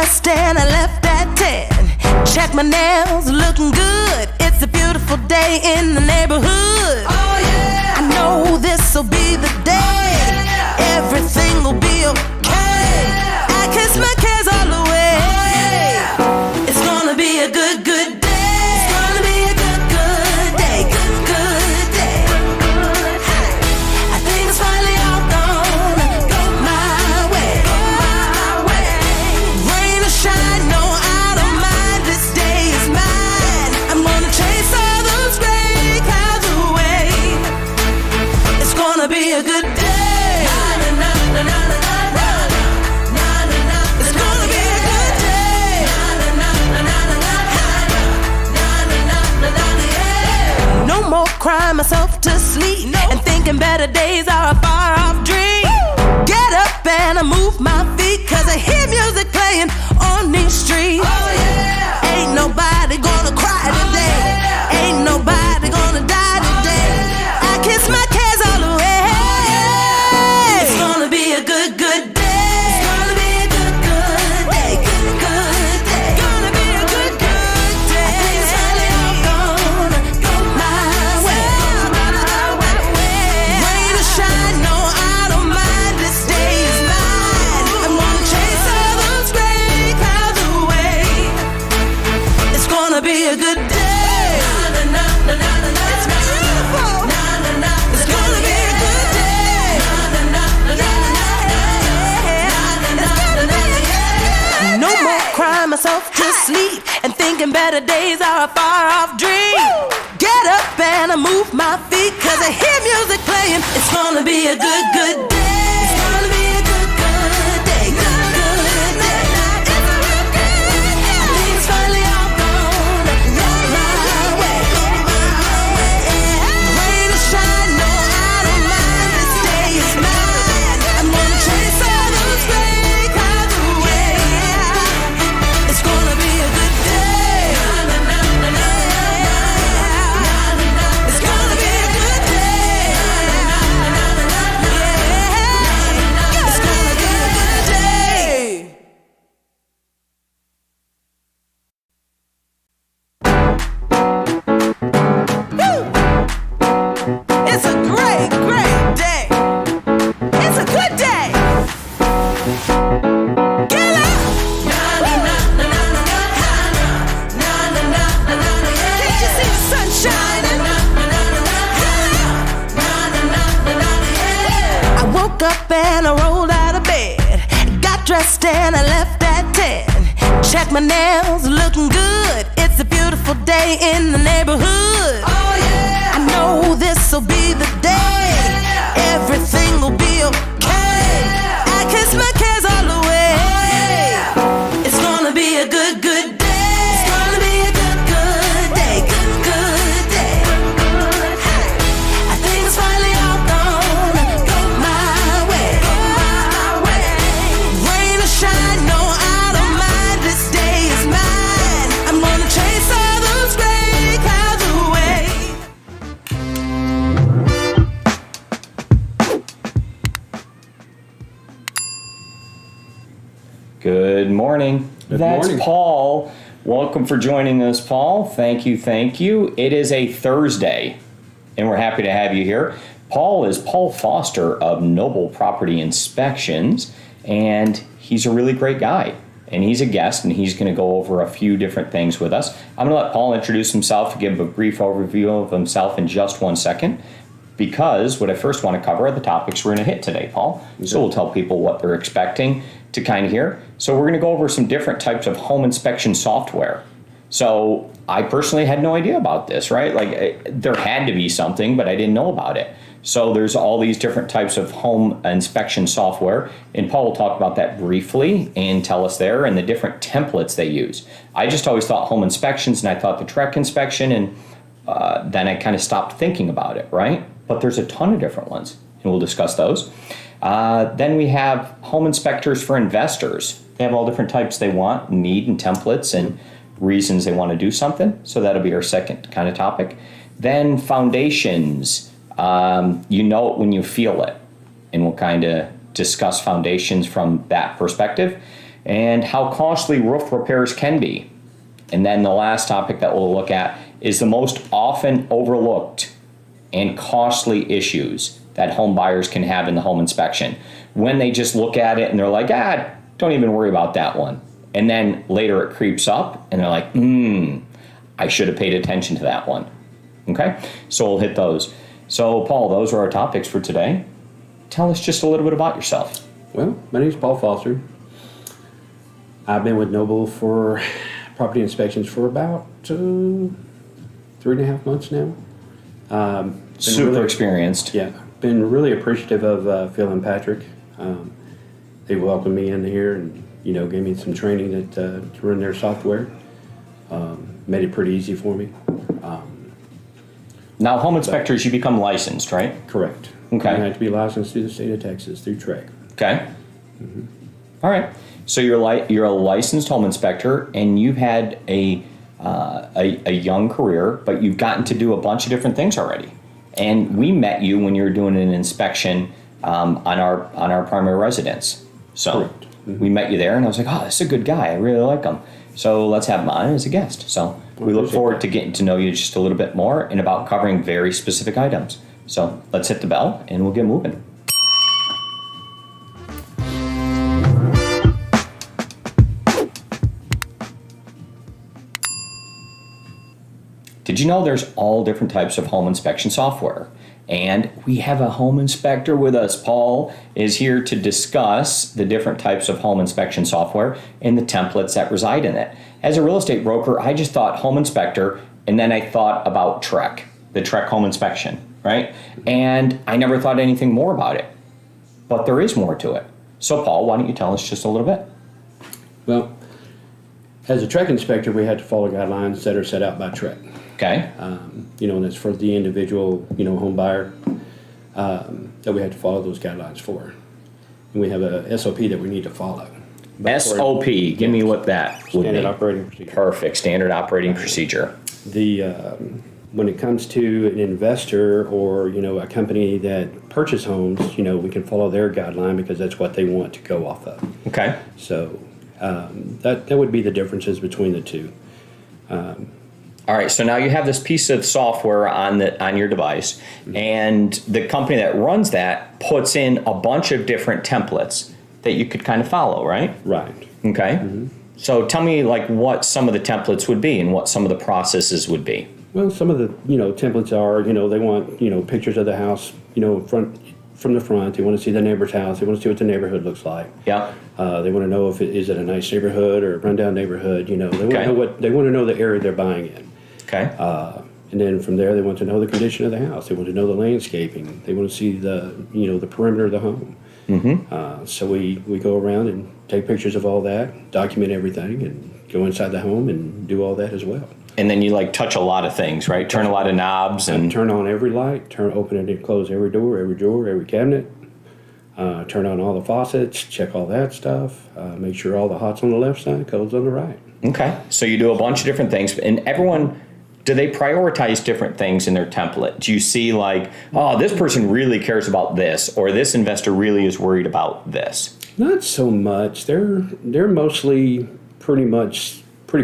dressed and I left at 10. Check my nails, looking good. It's a beautiful day in the neighborhood. Oh yeah, I know this'll be the day. Oh, yeah. Everything will be okay. Oh, yeah. I kiss my cares all away. Oh, yeah. It's gonna be a good, good day. It's gonna be a good, good day. Good, good day. Hey, I think it's finally all gonna go my way. Go my way. Rain or shine, no, I don't mind. This day is mine. I'm gonna chase all those gray clouds away. It's gonna be a good day. No more crying myself to sleep and thinking better days are a far off dream. Get up and I move my feet, cause I hear music playing on these streets. Oh yeah, ain't nobody gonna cry today. Ain't nobody gonna die today. I kiss my cares all away. It's gonna be a good, good day. It's gonna be a good, good day. Good, good day. Gonna be a good, good day. I think it's finally all gonna go my way. Rain or shine, no, I don't mind. This day is mine. I'm gonna chase all those gray clouds away. It's gonna be a good day. It's beautiful. It's gonna be a good day. No more crying myself to sleep and thinking better days are a far off dream. Get up and I move my feet, cause I hear music playing. It's gonna be a good, good day. It's gonna be a good, good day. Good, good day. It's a good day. I think it's finally all gonna go my way. Rain or shine, no, I don't mind. This day is mine. I'm gonna chase all those gray clouds away. It's gonna be a good day. It's gonna be a good day. It's gonna be a good day. Woo! It's a great, great day. It's a good day. Get up! Can't you see the sun shining? I woke up and I rolled out of bed. Got dressed and I left at 10. Check my nails, looking good. It's a beautiful day in the neighborhood. Oh yeah, I know this'll be the day. Oh, yeah. Everything will be okay. Oh, yeah. I kiss my cares all away. Oh, yeah. It's gonna be a good, good day. It's gonna be a good, good day. Good, good day. Hey, I think it's finally all gonna go my way. Go my way. Rain or shine, no, I don't mind. This day is mine. I'm gonna chase all those gray clouds away. Good morning. That's morning. Paul. Welcome for joining us, Paul. Thank you, thank you. It is a Thursday, and we're happy to have you here. Paul is Paul Foster of Noble Property Inspections, and he's a really great guy. And he's a guest, and he's going to go over a few different things with us. I'm going to let Paul introduce himself, give a brief overview of himself in just 1 second, because what I first want to cover are the topics we're going to hit today, Paul. So we'll tell people what they're expecting to kind of hear. So we're going to go over some different types of home inspection software. So I personally had no idea about this, right? Like there had to be something, but I didn't know about it. So there's all these different types of home inspection software, and Paul will talk about that briefly and tell us there and the different templates they use. I just always thought home inspections, and I thought the Trek inspection, and then I kind of stopped thinking about it, right? But there's a ton of different ones, and we'll discuss those. Then we have home inspectors for investors. They have all different types they want, need, and templates, and reasons they want to do something. So that'll be our second kind of topic. Then foundations. You know it when you feel it, and we'll kind of discuss foundations from that perspective. and how costly roof repairs can be. And then the last topic that we'll look at is the most often overlooked and costly issues that home buyers can have in the home inspection. When they just look at it and they're like, don't even worry about that one. And then later it creeps up and they're like, I should have paid attention to that one. Okay, so we'll hit those. So Paul, those are our topics for today. Tell us just a little bit about yourself. Well, my name is Paul Foster. I've been with Noble for property inspections for about 3.5 months now. Super really experienced. Yeah, been really appreciative of Phil and Patrick. They welcomed me in here and gave me some training to run their software. Made it pretty easy for me. Now, home inspectors, you become licensed, right? Correct. Okay. You have to be licensed through the state of Texas through TREC. Okay. All right. So you're a licensed home inspector, and you've had a young career, but you've gotten to do a bunch of different things already. And we met you when you were doing an inspection on our primary residence. So Correct. we met you there, and I was like, oh, this is a good guy. I really like him. So let's have him on as a guest. So we look forward to getting to know you just a little bit more and about covering very specific items. So let's hit the bell, and we'll get moving. Did you know there's all different types of home inspection software? And we have a home inspector with us. Paul is here to discuss the different types of home inspection software and the templates that reside in it. As a real estate broker, I just thought home inspector, and then I thought about TREC, the TREC home inspection, right? And I never thought anything more about it. But there is more to it. So Paul, why don't you tell us just a little bit? Well, as a TREC inspector, we had to follow guidelines that are set out by TREC. Okay. And it's for the individual, home buyer that we have to follow those guidelines for. And we have a SOP that we need to follow. SOP, give me what that would Standard be. operating procedure. Perfect, standard operating procedure. When it comes to an investor or, a company that purchase homes, we can follow their guideline because that's what they want to go off of. Okay. So that would be the differences between the two. All right, so now you have this piece of software on your device, and the company that runs that puts in a bunch of different templates that you could kind of follow, right? Right. Okay. So tell me what some of the templates would be and what some of the processes would be. Well, some of the templates are they want pictures of the house from the front. They want to see the neighbor's house. They want to see what the neighborhood looks like. Yeah. They want to know if is it a nice neighborhood or a rundown neighborhood. They want to know they want to know the area they're buying in. Okay. And then from there, they want to know the condition of the house. They want to know the landscaping. They want to see the the perimeter of the home. So we go around and take pictures of all that, document everything, and go inside the home and do all that as well. And then you touch a lot of things, right? Turn a lot of knobs and turn on every light, open and close every door, every drawer, every cabinet. Turn on all the faucets, check all that stuff. Make sure all the hot's on the left side, cold's on the right. Okay. So you do a bunch of different things, and everyone. Do they prioritize different things in their template? Do you see this person really cares about this, or this investor really is worried about this? Not so much. They're mostly pretty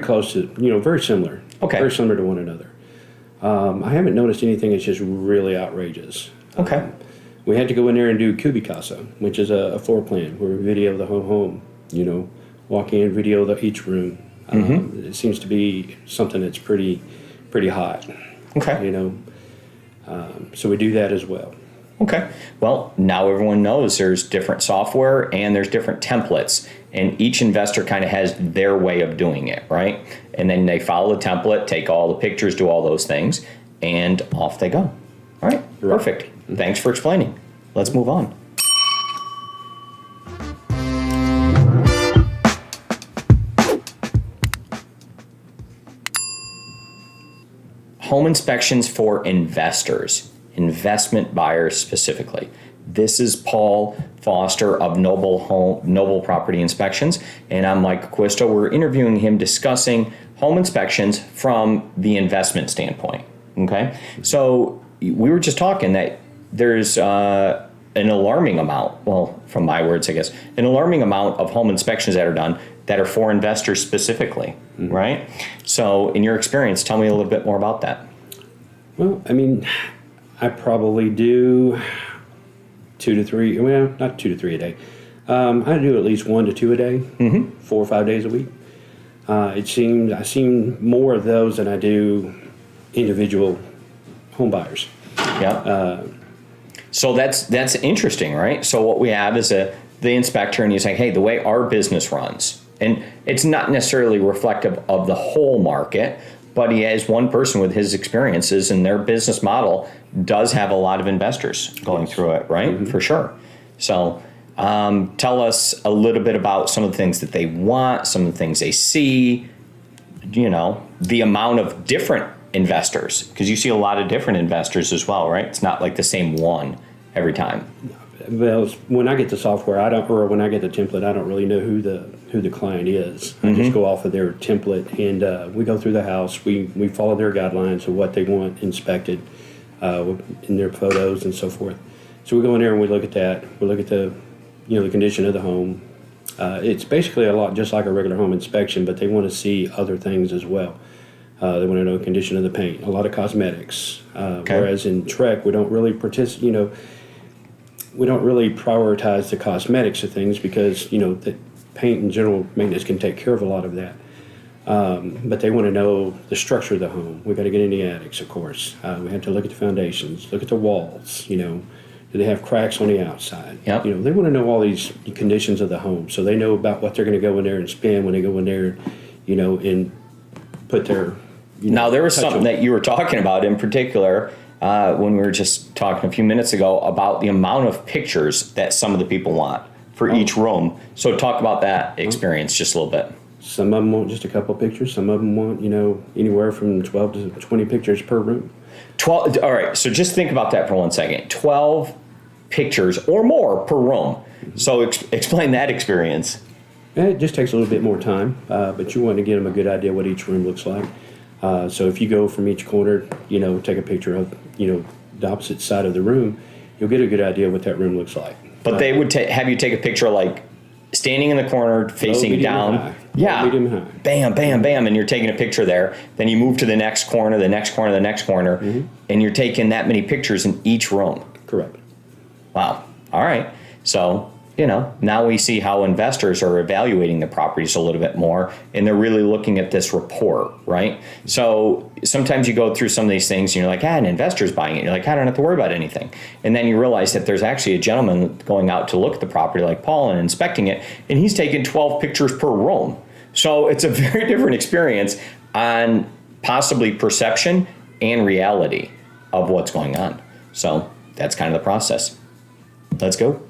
close to very similar. Okay. Very similar to one another. I haven't noticed anything that's just really outrageous. Okay. We had to go in there and do Cubicasa, which is a floor plan where we video the whole home. Walk in, video each room. It seems to be something that's pretty hot. Okay. So we do that as well. Okay. Well, now everyone knows there's different software and there's different templates, and each investor kind of has their way of doing it, right? And then they follow the template, take all the pictures, do all those things, and off they go. All right. Perfect. Thanks for explaining. Let's move on. Home inspections for investors, investment buyers specifically. This is Paul Foster of Noble Property Inspections, and I'm Mike Acquisto. We're interviewing him discussing home inspections from the investment standpoint. Okay, so we were just talking that there's an alarming amount, well, from my words, I guess, an alarming amount of home inspections that are done that are for investors specifically, right? So in your experience, tell me a little bit more about that. Well, I mean, I probably do 2 to 3, well, not 2 to 3 a day. I do at least 1 to 2 a day, 4 or 5 days a week. I seen more of those than I do individual home buyers. Yeah. So that's interesting, right? So what we have is the inspector, and he's like, hey, the way our business runs, and it's not necessarily reflective of the whole market, but he has one person with his experiences, and their business model does have a lot of investors going through it, right? For sure. So tell us a little bit about some of the things that they want, some of the things they see, the amount of different investors, because you see a lot of different investors as well, right? It's not like the same one every time. Well, when I get the software, or when I get the template, I don't really know who the client is. I just go off of their template, and we go through the house. We follow their guidelines of what they want inspected in their photos and so forth. So we go in there and we look at that. We look at the condition of the home. It's basically a lot just like a regular home inspection, but they want to see other things as well. They want to know the condition of the paint, a lot of cosmetics. Whereas in Trek, we don't really we don't really prioritize the cosmetics of things because, the paint and general maintenance can take care of a lot of that. But they want to know the structure of the home. We've got to get in the attics, of course. We have to look at the foundations, look at the walls, do they have cracks on the outside? Yep. They want to know all these conditions of the home so they know about what they're going to go in there and spend when they go in there, and put their... Now, there was something that you were talking about in particular when we were just talking a few minutes ago about the amount of pictures that some of the people want for each room. So talk about that experience just a little bit. Some of them want just a couple pictures. Some of them want, anywhere from 12 to 20 pictures per room. 12. All right. So just think about that for 1 second. 12 pictures or more per room. So explain that experience. It just takes a little bit more time, but you want to get them a good idea what each room looks like. So if you go from each corner, take a picture of, the opposite side of the room, you'll get a good idea what that room looks like. But they would have you take a picture like standing in the corner facing down. High. Yeah. Medium high. Bam, bam, bam. And you're taking a picture there. Then you move to the next corner, the next corner, the next corner. And you're taking that many pictures in each room. Correct. Wow. All right. So, now we see how investors are evaluating the properties a little bit more, and they're really looking at this report, right? So sometimes you go through some of these things and you're like, an investor's buying it. You're like, I don't have to worry about anything. And then you realize that there's actually a gentleman going out to look at the property like Paul and inspecting it, and he's taking 12 pictures per room. So it's a very different experience on possibly perception and reality of what's going on. So that's kind of the process. Let's go.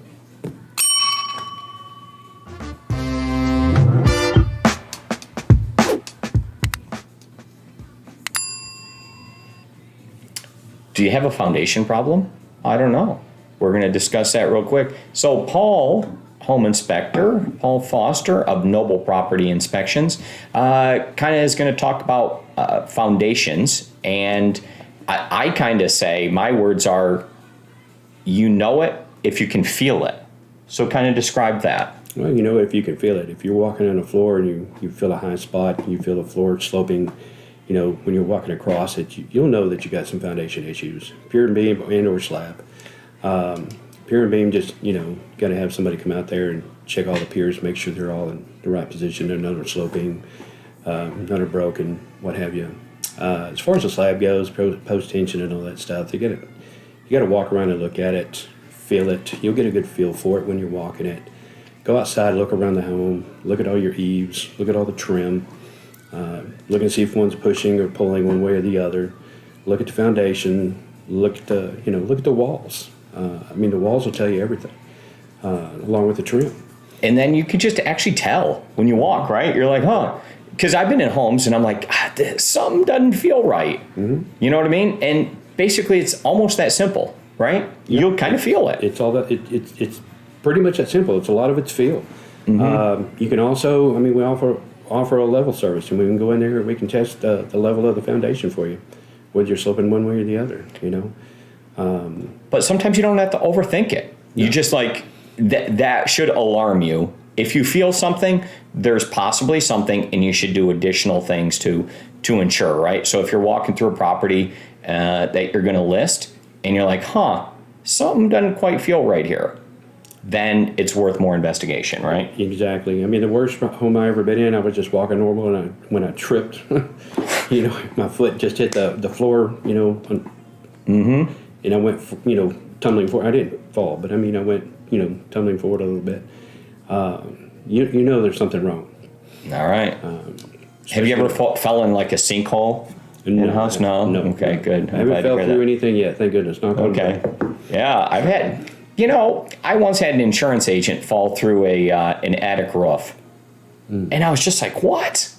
Do you have a foundation problem? I don't know. We're going to discuss that real quick. So Paul, home inspector, Paul Foster of Noble Property Inspections, kind of is going to talk about foundations. And I kind of say, my words are, it if you can feel it. So kind of describe that. Well, if you can feel it. If you're walking on the floor and you feel a high spot, you feel the floor sloping, when you're walking across it, you'll know that you got some foundation issues. Pier and beam and or slab. Pier and beam, just, got to have somebody come out there and check all the piers, make sure they're all in the right position, they're none are sloping, none are broken, what have you. As far as the slab goes, post tension and all that stuff, you got to walk around and look at it, feel it. You'll get a good feel for it when you're walking it. Go outside, look around the home, look at all your eaves, look at all the trim. Look and see if one's pushing or pulling one way or the other. Look at the foundation. Look at the walls. The walls will tell you everything, along with the trim. And then you could just actually tell when you walk, right? You're like, because I've been in homes and I'm like, something doesn't feel right. You know what I mean? And basically, it's almost that simple, right? Yep. You'll kind of feel it. It's all that. It's pretty much that simple. It's a lot of it's feel. You can also, we offer a level service, and we can go in there and we can test the level of the foundation for you, whether you're sloping one way or the other, But sometimes you don't have to overthink it. You just that should alarm you. If you feel something, there's possibly something, and you should do additional things to ensure, right? So if you're walking through a property that you're going to list, and you're like, something doesn't quite feel right here, then it's worth more investigation, right? Exactly. I mean, the worst home I ever been in, I was just walking normal, and when I tripped, my foot just hit the floor, and I went, tumbling forward. I didn't fall, but I mean, I went, tumbling forward a little bit. There's something wrong. All right. Have you ever fell in like a sinkhole in a house? No? No. Okay, good. I haven't fell through anything yet, thank goodness. Not okay. Yeah, I've had, I once had an insurance agent fall through an attic roof. And I was just like, what?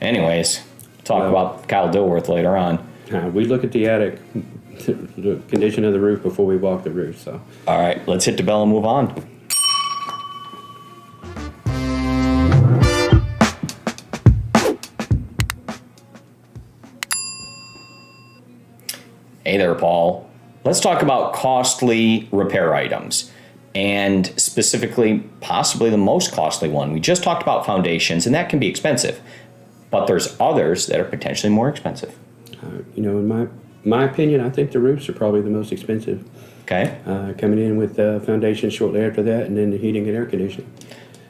Anyways, talk about Kyle Dilworth later on. We look at the attic, the condition of the roof before we walk the roof. So. All right, let's hit the bell and move on. Hey there, Paul. Let's talk about costly repair items, and specifically, possibly the most costly one. We just talked about foundations, and that can be expensive, but there's others that are potentially more expensive. In my opinion, I think the roofs are probably the most expensive. Okay. Coming in with foundations shortly after that, and then the heating and air conditioning.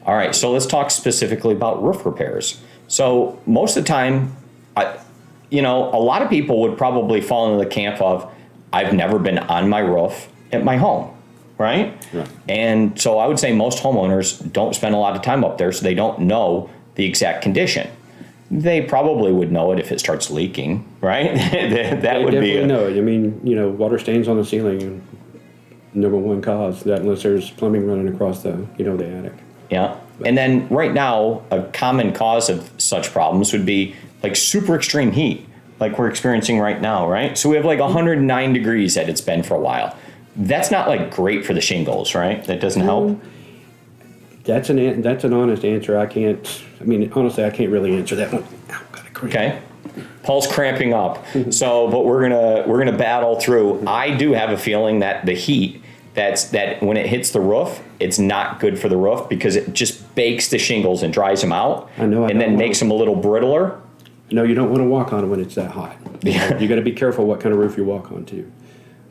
All right, so let's talk specifically about roof repairs. So most of the time, a lot of people would probably fall into the camp of, I've never been on my roof at my home, right? Right. And so I would say most homeowners don't spend a lot of time up there, so they don't know the exact condition. They probably would know it if it starts leaking, right? that would be know it. I mean, water stains on the ceiling, number one cause, that unless there's plumbing running across the attic. Yeah. And then right now, a common cause of such problems would be like super extreme heat, like we're experiencing right now, right? So we have like 109 degrees that it's been for a while. That's not like great for the shingles, right? That doesn't help. That's an honest answer. Honestly, I can't really answer that one. Ow, got a cramp. Okay. Paul's cramping up. So, but we're gonna battle through. I do have a feeling that the heat that when it hits the roof, it's not good for the roof because it just bakes the shingles and dries them out. And then makes them a little brittler. No, you don't want to walk on it when it's that hot. Yeah. You got to be careful what kind of roof you walk on too.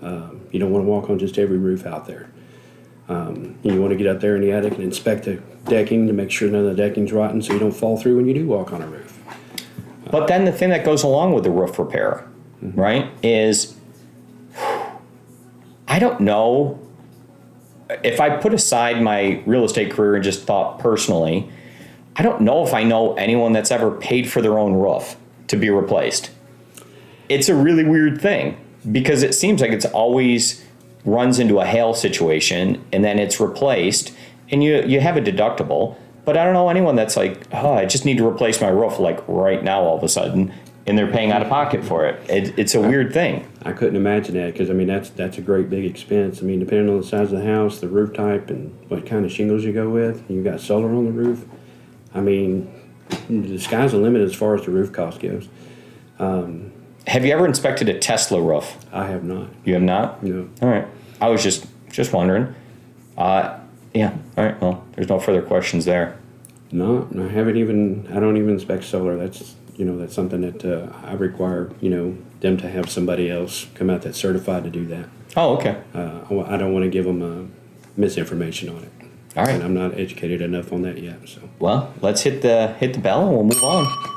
You don't want to walk on just every roof out there. You want to get up there in the attic and inspect the decking to make sure none of the decking's rotten so you don't fall through when you do walk on a roof. But then the thing that goes along with the roof repair, right, is I don't know if I put aside my real estate career and just thought personally, I don't know if I know anyone that's ever paid for their own roof to be replaced. It's a really weird thing because it seems like it's always runs into a hail situation and then it's replaced and you have a deductible, but I don't know anyone that's like, I just need to replace my roof like right now all of a sudden, and they're paying out of pocket for it. It's a weird thing. I couldn't imagine that because that's a great big expense. I mean, depending on the size of the house, the roof type, and what kind of shingles you go with, you got solar on the roof. I mean, the sky's the limit as far as the roof cost goes. Have you ever inspected a Tesla roof? I have not. You have not? No. All right. I was just wondering. Yeah. All right. Well, there's no further questions there. No, I don't even inspect solar. That's something that I require, them to have somebody else come out that's certified to do that. Oh, okay. I don't want to give them misinformation on it. All right. And I'm not educated enough on that yet. So. Well, let's hit the bell and we'll move on.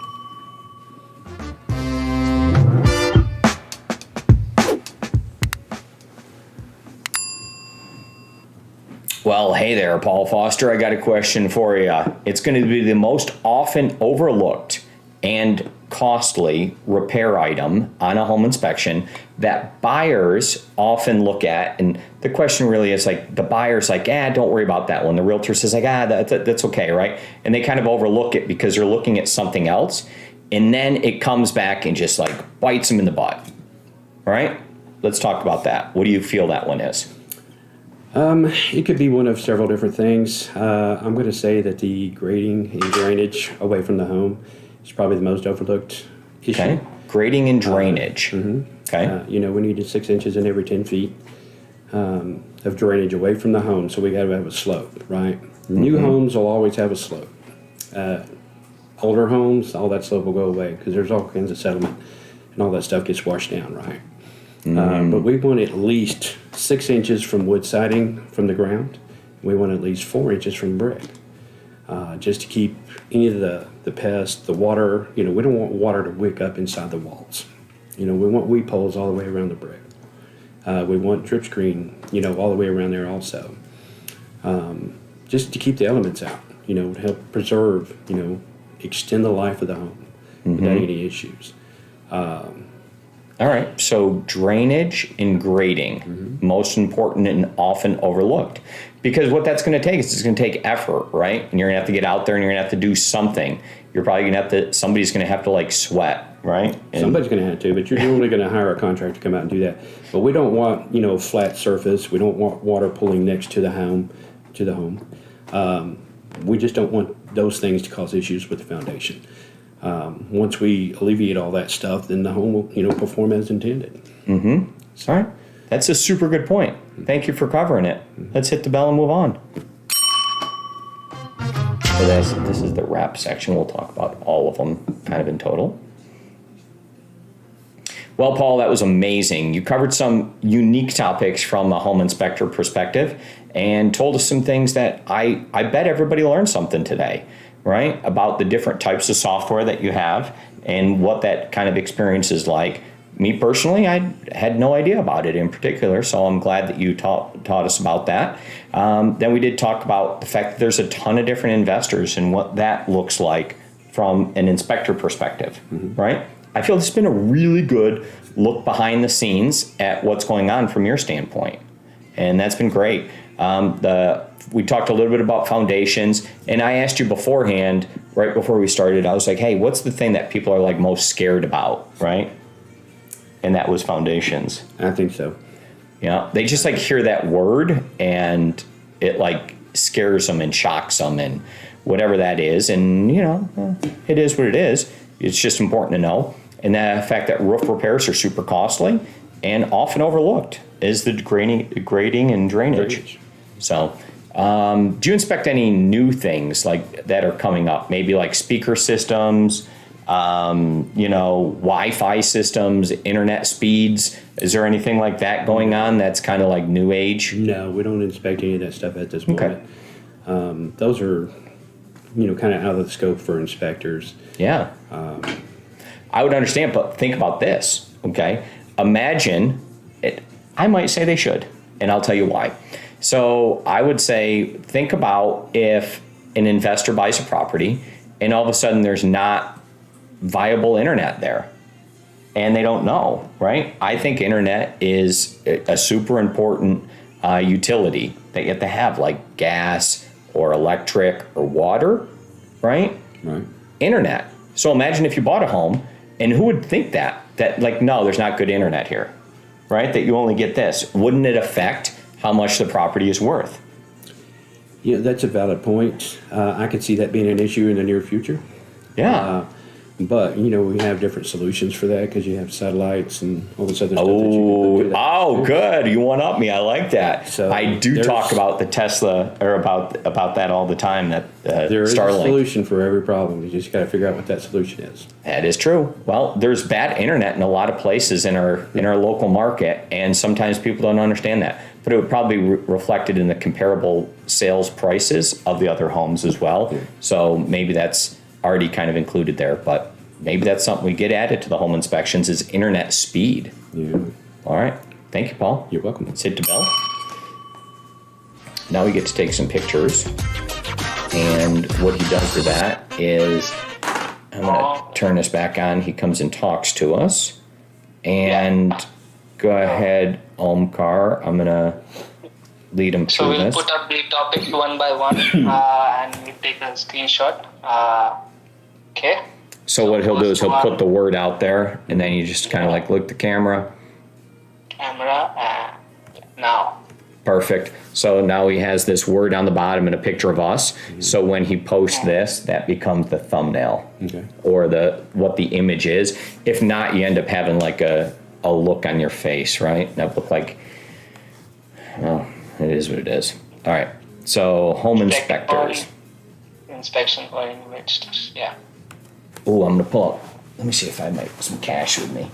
Well, hey there, Paul Foster. I got a question for you. It's going to be the most often overlooked and costly repair item on a home inspection that buyers often look at. And the question really is like, the buyer's like, don't worry about that one. The realtor says like, that's okay, right? And they kind of overlook it because they're looking at something else. And then it comes back and just like bites them in the butt, right? Let's talk about that. What do you feel that one is? It could be one of several different things. I'm going to say that the grading and drainage away from the home is probably the most overlooked issue. Okay. Grading and drainage. Okay. We needed 6 inches in every 10 feet of drainage away from the home, so we got to have a slope, right? New homes will always have a slope. Older homes, all that stuff will go away because there's all kinds of settlement and all that stuff gets washed down, right? But we want at least 6 inches from wood siding from the ground. We want at least 4 inches from brick, just to keep any of the pests, the water. We don't want water to wick up inside the walls. We want weep holes all the way around the brick. We want drip screen, all the way around there also. Just to keep the elements out, to help preserve, extend the life of the home without any issues. All right, so drainage and grading, most important and often overlooked. Because what that's going to take is it's going to take effort, right? And you're going to have to get out there and you're going to have to do something. You're probably going to have to, somebody's going to have to like sweat, right? And somebody's going to have to, but you're only going to hire a contractor to come out and do that. But we don't want, flat surface. We don't want water pooling next to the home, we just don't want those things to cause issues with the foundation. Once we alleviate all that stuff, then the home will, perform as intended. Sorry, that's a super good point. Thank you for covering it. Let's hit the bell and move on. So this is the wrap section. We'll talk about all of them kind of in total. Well, Paul, that was amazing. You covered some unique topics from a home inspector perspective and told us some things that I bet everybody learned something today, right? About the different types of software that you have and what that kind of experience is like. Me personally, I had no idea about it in particular, so I'm glad that you taught us about that. Then we did talk about the fact that there's a ton of different investors and what that looks like from an inspector perspective, right? I feel this has been a really good look behind the scenes at what's going on from your standpoint, and that's been great. We talked a little bit about foundations, and I asked you beforehand, right before we started, I was like, hey, what's the thing that people are like most scared about, right? And that was foundations. I think so. Yeah, they just like hear that word and it like scares them and shocks them and whatever that is. And it is what it is. It's just important to know. And the fact that roof repairs are super costly and often overlooked is the grading and drainage. So do you inspect any new things like that are coming up? Maybe like speaker systems, Wi-Fi systems, internet speeds. Is there anything like that going on that's kind of like new age? No, we don't inspect any of that stuff at this moment. Okay. Those are, kind of out of the scope for inspectors. Yeah. I would understand, but think about this, okay? Imagine, I might say they should, and I'll tell you why. So I would say, think about if an investor buys a property and all of a sudden there's not viable internet there and they don't know, right? I think internet is a super important utility that you have to have, like gas or electric or water, right? Right. Internet. So imagine if you bought a home, and who would think that like, no, there's not good internet here, right? That you only get this. Wouldn't it affect how much the property is worth? Yeah, that's a valid point. I could see that being an issue in the near future. Yeah. But, we have different solutions for that because you have satellites and all this other stuff. That good. You one up me. I like that. So I do talk about the Tesla or about that all the time. That there is Starlink. A solution for every problem. You just got to figure out what that solution is. That is true. Well, there's bad internet in a lot of places in our local market, and sometimes people don't understand that. But it would probably be reflected in the comparable sales prices of the other homes as well. Yeah. So maybe that's already kind of included there, but maybe that's something we get added to the home inspections is internet speed. Yeah. All right. Thank you, Paul. You're welcome. Let's hit the bell. Now we get to take some pictures. And what he does for that is, I'm going to turn this back on. He comes and talks to us. And go ahead, Omkar. I'm going to lead him through this. So we'll put up the topics one by one and we take a screenshot. Okay. So what he'll do is he'll put the word out there, and then you just kind of like look at the camera. Now. Perfect. So now he has this word on the bottom and a picture of us. So when he posts this, that becomes the thumbnail, or what the image is. If not, you end up having like a look on your face, right? That look like, well, it is what it is. All right. So home inspectors. inspection for investors. Yeah. Oh, I'm gonna pull up. Let me see if I might some cash with me.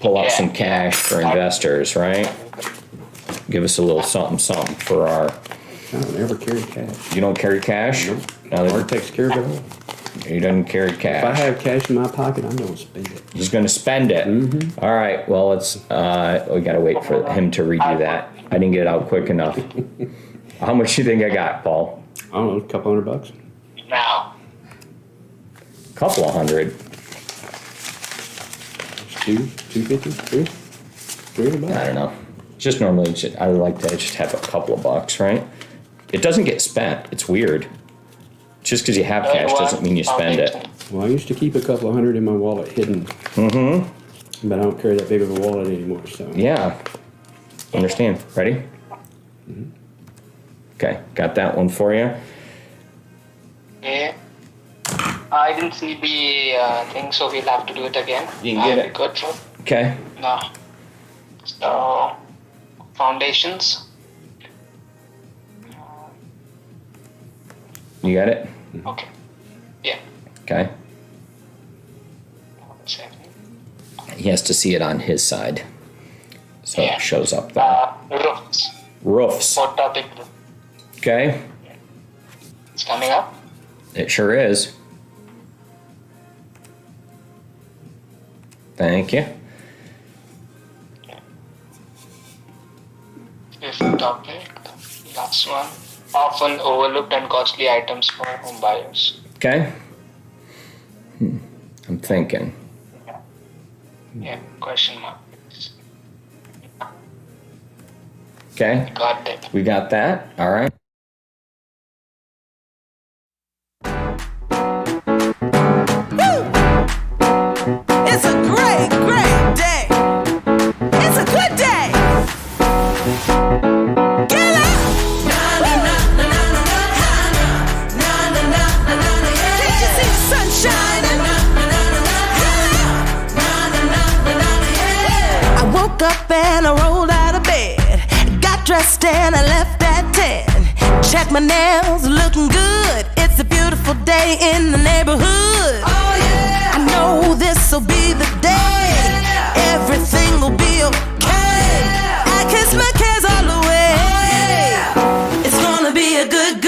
Pull out some cash for investors, right? Give us a little something for our. I don't ever carry cash. You don't carry cash? Nope. Now Art takes care of it all. he doesn't carry If I cash. have cash in my pocket, I'm going to spend it. He's gonna spend it. Mm-hmm. All right. Well, we gotta wait for him to redo that. I didn't get it out quick enough. How much do you think I got, Paul? I don't know, a couple $100. Now, Couple of hundred. $250, $300. I don't know. Just normally, I like to just have a couple of bucks, right? It doesn't get spent. It's weird. Just because you have cash doesn't mean you spend it. Well, I used to keep a couple of $100 in my wallet hidden. Mm-hmm. But I don't carry that big of a wallet anymore, so. Yeah. Understand. Ready? Okay. Got that one for you. okay. I didn't see the thing, so we'll have to do it again. You can get it. Good. Okay. No. So, foundations. You got it? Okay. Yeah. Okay. 1 second. He has to see it on his side. So Yeah. it shows up there. Roofs. Roofs. Hot topic. Okay. It's coming up. It sure is. Thank you. Fifth topic. Last one. Often overlooked and costly items for home buyers. Okay. I'm thinking. Yeah. Question mark. Okay. Got it. We got that. All right. It's a great, great day. It's a good day. Get up. Can't you see the sun shining? I woke up and I rolled out of bed. Got dressed and I left at 10. Check my nails, looking good. It's a beautiful day in the neighborhood. Oh yeah. I know this'll be the day. Everything will be okay. I kiss my cares all away. It's gonna be a good